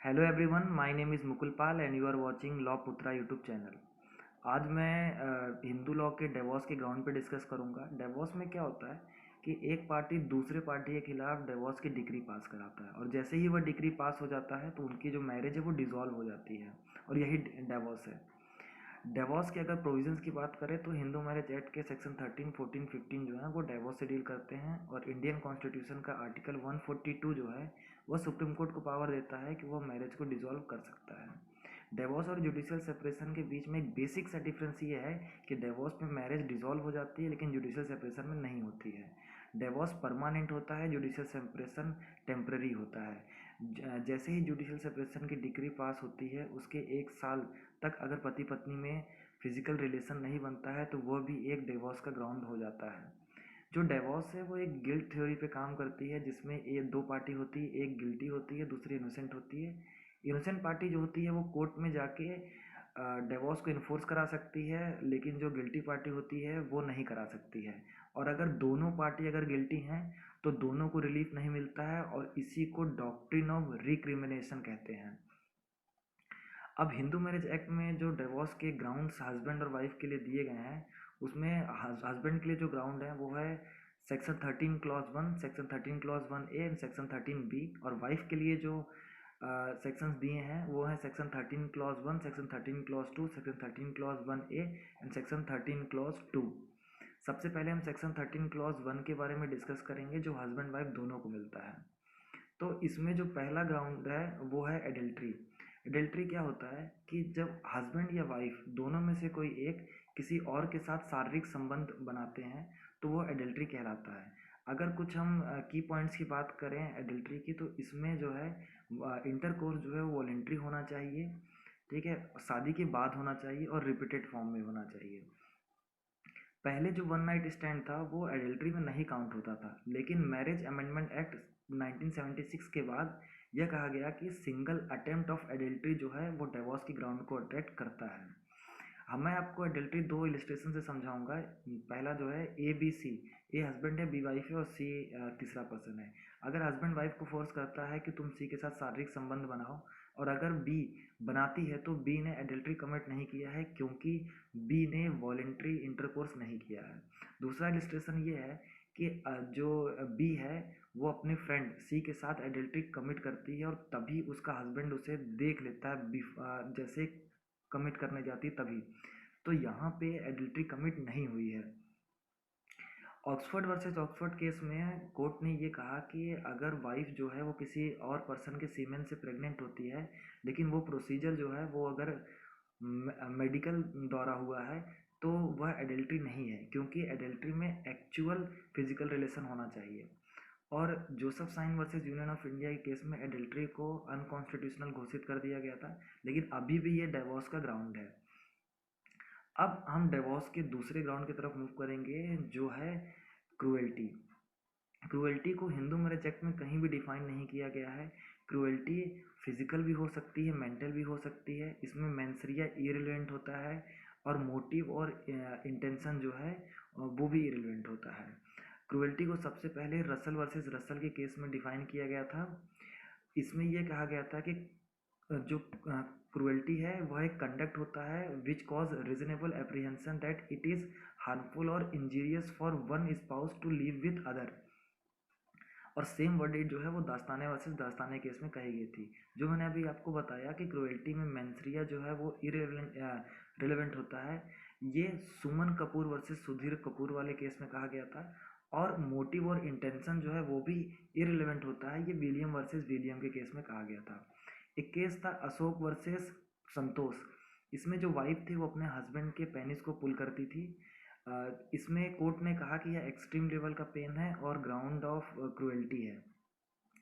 Hello everyone, my name is Mukul Pal and you are watching law Putra YouTube channel. आज मैं Hindu law के divorce के ground पे डिस्कस करूंगा। डिवोर्स में क्या होता है कि एक पार्टी दूसरे पार्टी के खिलाफ डिवोर्स की डिक्री पास कराता है और जैसे ही वह डिक्री पास हो जाता है तो उनकी जो मैरिज है वो डिसॉल्व हो जाती है और यही डिवोर्स है। डिवोर्स के अगर प्रोविजंस की बात करें तो हिंदू मैरिज एक्ट के सेक्शन 13, 14, 15 जो है वो डिवोर्स से डील करते हैं और इंडियन कॉन्स्टिट्यूशन का आर्टिकल 142 जो है वह सुप्रीम कोर्ट को पावर देता है कि वह मैरिज को डिसॉल्व कर सकता है। डिवोर्स और जुडिशियल सेपरेशन के बीच में एक बेसिक सा डिफरेंस ये है कि डिवोर्स में मैरिज डिसॉल्व हो जाती है लेकिन जुडिशियल सेपरेशन में नहीं होती है। डिवोर्स परमानेंट होता है, जुडिशियल सेपरेशन टेम्पररी होता है। जैसे ही जुडिशियल सेपरेशन की डिक्री पास होती है उसके 1 साल तक अगर पति पत्नी में फिजिकल रिलेशन नहीं बनता है तो वह भी एक डिवोर्स का ग्राउंड हो जाता है। जो डिवोर्स है वो एक गिल्ट थ्योरी पे काम करती है जिसमें ये दो पार्टी होती है, एक गिल्टी होती है, दूसरी इनोसेंट होती है। इनोसेंट पार्टी जो होती है वो कोर्ट में जाके डिवोर्स को इन्फोर्स करा सकती है लेकिन जो गिल्टी पार्टी होती है वो नहीं करा सकती है। और अगर दोनों पार्टी अगर गिल्टी हैं तो दोनों को रिलीफ नहीं मिलता है और इसी को डॉक्ट्रिन ऑफ रिक्रिमिनेशन कहते हैं। अब हिंदू मैरिज एक्ट में जो डिवोर्स के ग्राउंड्स हस्बैंड और वाइफ के लिए दिए गए हैं उसमें हस्बैंड के लिए जो ग्राउंड है वो है section 13 clause 1, section 13 clause 1A and section 13B। और वाइफ के लिए जो सेक्शंस दिए हैं वो है section 13 clause 1, section 13 clause 2, section 13 clause 1A and section 13 clause 2। सबसे पहले हम सेक्शन 13 क्लॉज 1 के बारे में डिस्कस करेंगे जो हस्बैंड वाइफ दोनों को मिलता है। तो इसमें जो पहला ग्राउंड है वो है एडल्ट्री। एडल्ट्री क्या होता है कि जब हस्बैंड या वाइफ दोनों में से कोई एक किसी और के साथ शारीरिक संबंध बनाते हैं तो वो एडल्ट्री कहलाता है। अगर कुछ हम की पॉइंट्स की बात करें एडल्ट्री की तो इसमें जो है इंटरकोर्स जो है वो वॉलेंट्री होना चाहिए, ठीक है, शादी के बाद होना चाहिए और रिपीटेड फॉर्म में होना चाहिए। पहले जो वन नाइट स्टैंड था वो एडल्ट्री में नहीं काउंट होता था लेकिन मैरिज अमेंडमेंट एक्ट 1976 के बाद यह कहा गया कि सिंगल अटेम्प्ट ऑफ एडल्ट्री जो है वो डिवोर्स की ग्राउंड को अट्रैक्ट करता है। मैं आपको एडल्ट्री दो इलिस्ट्रेशन से समझाऊंगा। पहला जो है ABC, ए हस्बैंड है, बी वाइफ है और सी तीसरा पर्सन है। अगर हस्बैंड वाइफ को फोर्स करता है कि तुम सी के साथ शारीरिक संबंध बनाओ और अगर बी बनाती है तो बी ने एडल्ट्री कमिट नहीं किया है क्योंकि बी ने वॉलेंट्री इंटरकोर्स नहीं किया है। दूसरा इलिस्ट्रेशन ये है कि जो बी है वो अपने फ्रेंड सी के साथ एडल्ट्री कमिट करती है और तभी उसका हस्बैंड उसे देख लेता है जैसे कमिट करने जाती है तभी। तो यहाँ पे एडल्ट्री कमिट नहीं हुई है। ऑक्सफोर्ड वर्सेस ऑक्सफोर्ड केस में कोर्ट ने ये कहा कि अगर वाइफ जो है वो किसी और पर्सन के सीमेन से प्रेग्नेंट होती है लेकिन वो प्रोसीजर जो है वो अगर मेडिकल द्वारा हुआ है तो वह एडल्ट्री नहीं है क्योंकि एडल्ट्री में एक्चुअल फिजिकल रिलेशन होना चाहिए। और Joseph Shine versus union of India के केस में एडल्ट्री को अनकॉन्स्टिट्यूशनल घोषित कर दिया गया था लेकिन अभी भी ये डिवोर्स का ग्राउंड है। अब हम डिवोर्स के दूसरे ग्राउंड की तरफ मूव करेंगे जो है क्रूएल्टी। क्रूएल्टी को हिंदू मैरिज एक्ट में कहीं भी डिफाइन नहीं किया गया है। क्रूएल्टी फिजिकल भी हो सकती है, मेंटल भी हो सकती है। इसमें मेंसरिया इरेलेवेंट होता है और मोटिव और इंटेंशन जो है वो भी इरेलेवेंट होता है। क्रूएल्टी को सबसे पहले रसल वर्सेस रसल के केस में डिफाइन किया गया था। इसमें यह कहा गया था कि जो क्रूएल्टी है वह एक कंडक्ट होता है which cause reasonable apprehension that it is harmful और injurious for one spouse to live with other. और सेम वर्डिट जो है वो दास्ताने वर्सेस दास्ताने केस में कही गई थी। जो मैंने अभी आपको बताया कि क्रूएल्टी में मेंसरिया जो है वो रिलेवेंट होता है, ये सुमन कपूर वर्सेस सुधीर कपूर वाले केस में कहा गया था। और मोटिव और इंटेंशन जो है वो भी इरेलीवेंट होता है, ये विलियम वर्सेस विलियम के केस में कहा गया था। एक केस था अशोक वर्सेस संतोष। इसमें जो वाइफ थी वो अपने हस्बैंड के पेनिस को पुल करती थी। इसमें कोर्ट ने कहा कि यह एक्सट्रीम लेवल का पेन है और ग्राउंड ऑफ क्रूएल्टी है।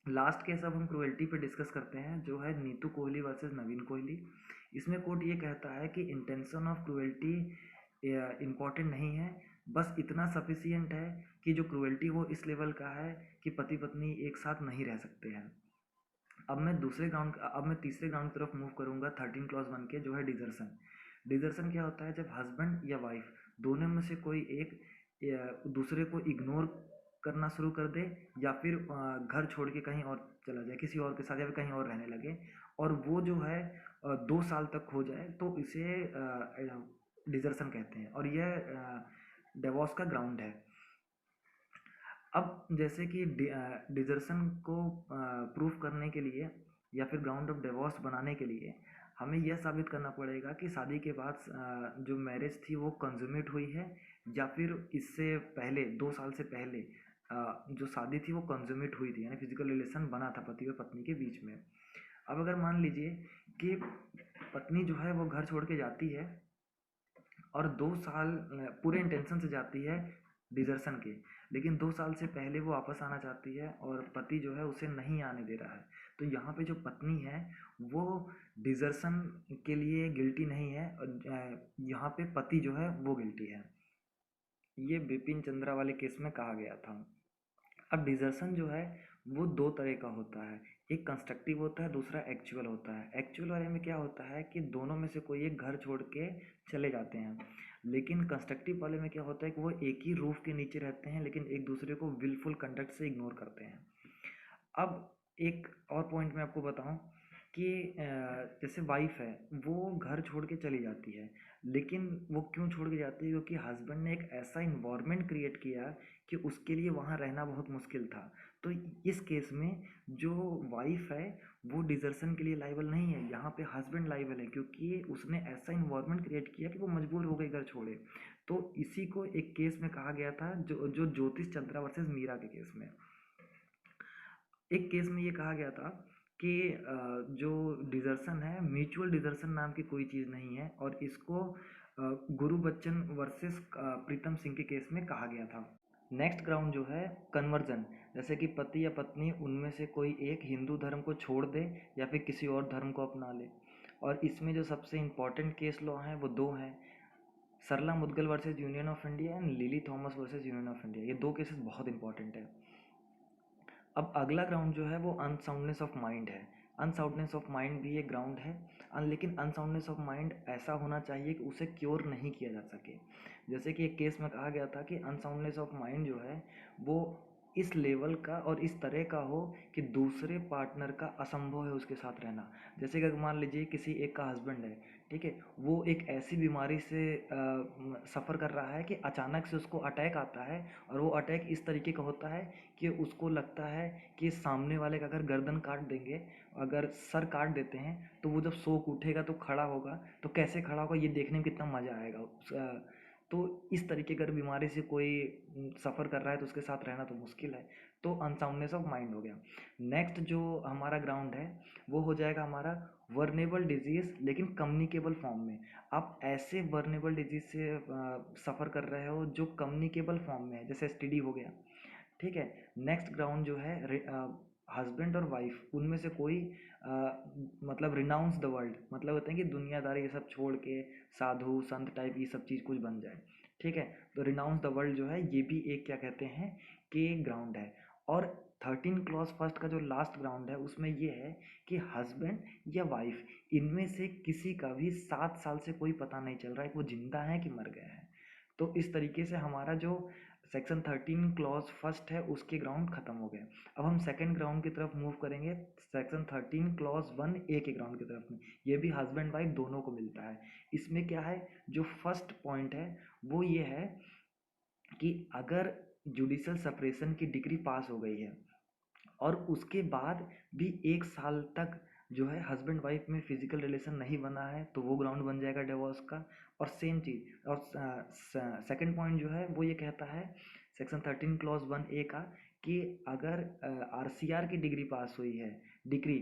लास्ट केस अब हम क्रूएल्टी पे डिस्कस करते हैं जो है नीतू कोहली वर्सेस नवीन कोहली। इसमें कोर्ट ये कहता है कि इंटेंशन ऑफ क्रूएल्टी इम्पॉर्टेंट नहीं है, बस इतना सफिशियंट है कि जो क्रूएल्टी वो इस लेवल का है कि पति पत्नी एक साथ नहीं रह सकते हैं। अब मैं तीसरे ग्राउंड की तरफ मूव करूंगा 13 क्लॉज 1 के जो है डिजर्सन। डिजर्सन क्या होता है जब हस्बैंड या वाइफ दोनों में से कोई एक दूसरे को इग्नोर करना शुरू कर दे या फिर घर छोड़ के कहीं और चला जाए किसी और के साथ या फिर कहीं और रहने लगे, और वो जो है 2 साल तक हो जाए, तो इसे डिजर्सन कहते हैं, और यह डिवोर्स का ग्राउंड है। अब जैसे कि डिजर्सन को प्रूफ करने के लिए या फिर ग्राउंड ऑफ डिवोर्स बनाने के लिए हमें यह साबित करना पड़ेगा कि शादी के बाद जो मैरिज थी वो कंज्यूमेट हुई है, या फिर इससे पहले 2 साल से पहले जो शादी थी वो कंज्यूमेट हुई थी, यानी फिजिकल रिलेशन बना था पति और पत्नी के बीच में। अब अगर मान लीजिए कि पत्नी जो है वो घर छोड़ के जाती है और 2 साल पूरे इंटेंशन से जाती है डिजर्सन के, लेकिन 2 साल से पहले वो वापस आना चाहती है और पति जो है उसे नहीं आने दे रहा है, तो यहाँ पे जो पत्नी है वो डिजर्सन के लिए गिल्टी नहीं है, और यहाँ पे पति जो है वो गिल्टी है। ये बिपिन चंद्रा वाले केस में कहा गया था। अब डिजर्सन जो है वो 2 तरह का होता है, एक कंस्ट्रक्टिव होता है, दूसरा एक्चुअल होता है। एक्चुअल वाले में क्या होता है कि दोनों में से कोई एक घर छोड़ के चले जाते हैं, लेकिन कंस्ट्रक्टिव वाले में क्या होता है कि वो एक ही रूफ के नीचे रहते हैं लेकिन एक दूसरे को विलफुल कंडक्ट से इग्नोर करते हैं। अब एक और पॉइंट मैं आपको बताऊं कि जैसे वाइफ है वो घर छोड़ के चली जाती है, लेकिन वो क्यों छोड़ के जाती है? क्योंकि हस्बैंड ने एक ऐसा इन्वायरमेंट क्रिएट किया कि उसके लिए वहाँ रहना बहुत मुश्किल था। तो इस केस में जो वाइफ है वो डिजर्सन के लिए लाइबल नहीं है, यहाँ पे हस्बैंड लाइबल है, क्योंकि उसने ऐसा इन्वायरमेंट क्रिएट किया कि वो मजबूर हो गई घर छोड़े। तो इसी को एक केस में कहा गया था, जो जो ज्योतिष चंद्रा वर्सेस मीरा के केस में। एक केस में ये कहा गया था कि जो डिजर्सन है, म्यूचुअल डिजर्सन नाम की कोई चीज़ नहीं है, और इसको गुरु बच्चन वर्सेस प्रीतम सिंह के केस में कहा गया था। नेक्स्ट ग्राउंड जो है कन्वर्जन, जैसे कि पति या पत्नी उनमें से कोई एक हिंदू धर्म को छोड़ दे या फिर किसी और धर्म को अपना ले, और इसमें जो सबसे इम्पॉर्टेंट केस लॉ हैं वो 2 हैं, Sarla Mudgal versus union of India and Lily Thomas versus union of India. ये 2 केसेस बहुत इंपॉर्टेंट है। अब अगला ग्राउंड जो है वो अनसाउंडनेस ऑफ माइंड है। अनसाउंडनेस ऑफ माइंड भी एक ग्राउंड है, लेकिन अनसाउंडनेस ऑफ माइंड ऐसा होना चाहिए कि उसे क्योर नहीं किया जा सके। जैसे कि एक केस में कहा गया था कि अनसाउंडनेस ऑफ माइंड जो है वो इस लेवल का और इस तरह का हो कि दूसरे पार्टनर का असंभव है उसके साथ रहना। जैसे कि अगर मान लीजिए किसी एक का हस्बैंड है, ठीक है, वो एक ऐसी बीमारी से सफ़र कर रहा है कि अचानक से उसको अटैक आता है, और वो अटैक इस तरीके का होता है कि उसको लगता है कि सामने वाले का अगर गर्दन काट देंगे, अगर सर काट देते हैं, तो वो जब सो के उठेगा तो खड़ा होगा, तो कैसे खड़ा होगा ये देखने में कितना मज़ा आएगा। तो इस तरीके की अगर बीमारी से कोई सफ़र कर रहा है तो उसके साथ रहना तो मुश्किल है। तो अनसाउंडनेस ऑफ माइंड हो गया। नेक्स्ट जो हमारा ग्राउंड है वो हो जाएगा हमारा वर्नेबल डिजीज़, लेकिन कम्युनिकेबल फॉर्म में। आप ऐसे वर्नेबल डिजीज़ से सफ़र कर रहे हो जो कम्युनिकेबल फॉर्म में है, जैसे एसटीडी हो गया, ठीक है। नेक्स्ट ग्राउंड जो है हस्बैंड और वाइफ उनमें से कोई मतलब रिनाउंस द वर्ल्ड, मतलब होता है कि दुनियादारी ये सब छोड़ के साधु संत टाइप ये सब चीज़ कुछ बन जाए, ठीक है। तो रिनाउंस द वर्ल्ड जो है ये भी एक क्या कहते हैं कि ग्राउंड है। और 13 क्लॉज फर्स्ट का जो लास्ट ग्राउंड है उसमें ये है कि हस्बैंड या वाइफ इनमें से किसी का भी 7 साल से कोई पता नहीं चल रहा है कि वो जिंदा है कि मर गए हैं। तो इस तरीके से हमारा जो सेक्शन 13 क्लॉज फर्स्ट है उसके ग्राउंड खत्म हो गए। अब हम सेकंड ग्राउंड की तरफ मूव करेंगे, सेक्शन 13 क्लॉज 1A के ग्राउंड की तरफ में। ये भी हस्बैंड वाइफ दोनों को मिलता है। इसमें क्या है, जो फर्स्ट पॉइंट है वो ये है कि अगर जुडिशल सेपरेशन की डिग्री पास हो गई है और उसके बाद भी 1 साल तक जो है हस्बैंड वाइफ में फिजिकल रिलेशन नहीं बना है, तो वो ग्राउंड बन जाएगा डिवोर्स का। और सेम चीज़, और सेकंड पॉइंट जो है वो ये कहता है सेक्शन 13 क्लॉज 1A का कि अगर आरसीआर की डिग्री पास हुई है, degree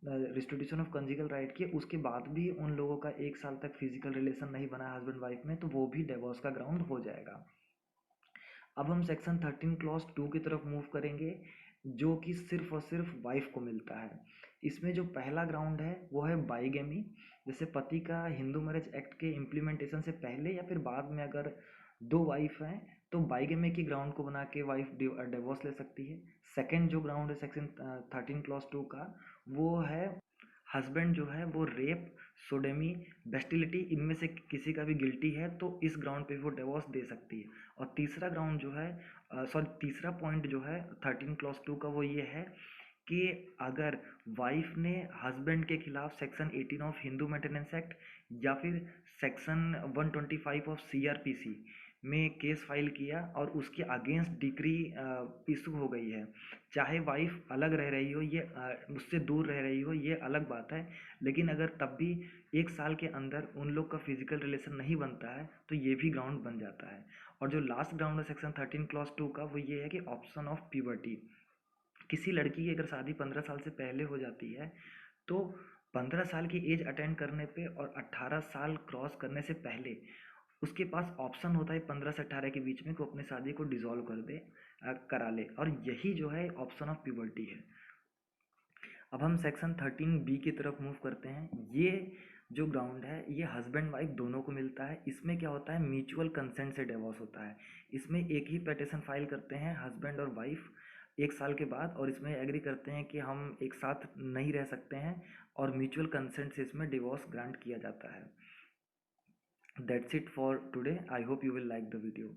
restitution of conjugal right की, उसके बाद भी उन लोगों का 1 साल तक फिजिकल रिलेशन नहीं बना हस्बैंड वाइफ में, तो वो भी डिवोर्स का ग्राउंड हो जाएगा। अब हम सेक्शन 13 क्लॉज 2 की तरफ मूव करेंगे, जो कि सिर्फ और सिर्फ वाइफ को मिलता है। इसमें जो पहला ग्राउंड है वो है बाईगेमी, जैसे पति का हिंदू मैरिज एक्ट के इम्प्लीमेंटेशन से पहले या फिर बाद में अगर 2 वाइफ हैं तो बाईगेमी की ग्राउंड को बना के वाइफ डिवोर्स ले सकती है। सेकंड जो ग्राउंड है सेक्शन 13 क्लॉज 2 का, वो है हस्बैंड जो है वो रेप, सोडेमी, बेस्टिलिटी इनमें से किसी का भी गिल्टी है तो इस ग्राउंड पे वो डिवोर्स दे सकती है। और तीसरा ग्राउंड जो है तीसरा पॉइंट जो है 13 क्लॉज 2 का वो ये है कि अगर वाइफ ने हस्बैंड के खिलाफ section 18 of Hindu maintenance act या फिर सेक्शन 125 ऑफ सीआरपीसी में केस फाइल किया और उसके अगेंस्ट डिक्री इशू हो गई है, चाहे वाइफ अलग रह रही हो, ये उससे दूर रह रही हो, ये अलग बात है, लेकिन अगर तब भी 1 साल के अंदर उन लोग का फिजिकल रिलेशन नहीं बनता है तो ये भी ग्राउंड बन जाता है। और जो लास्ट ग्राउंड है सेक्शन 13 क्लॉज 2 का, वो ये है कि ऑप्शन ऑफ प्यूबर्टी। किसी लड़की की अगर शादी 15 साल से पहले हो जाती है तो 15 साल की एज अटेंड करने पे और 18 साल क्रॉस करने से पहले उसके पास ऑप्शन होता है 15 से 18 के बीच में कि वो अपनी शादी को डिसॉल्व कर दे, करा ले, और यही जो है ऑप्शन ऑफ प्यूबर्टी है। अब हम सेक्शन 13B की तरफ मूव करते हैं। ये जो ग्राउंड है ये हस्बैंड वाइफ दोनों को मिलता है। इसमें क्या होता है, म्यूचुअल कंसेंट से डिवोर्स होता है। इसमें एक ही पिटीशन फाइल करते हैं हस्बैंड और वाइफ 1 साल के बाद, और इसमें एग्री करते हैं कि हम एक साथ नहीं रह सकते हैं, और म्यूचुअल कंसेंट से इसमें डिवोर्स ग्रांट किया जाता है। That's it for today. I hope you will like the video.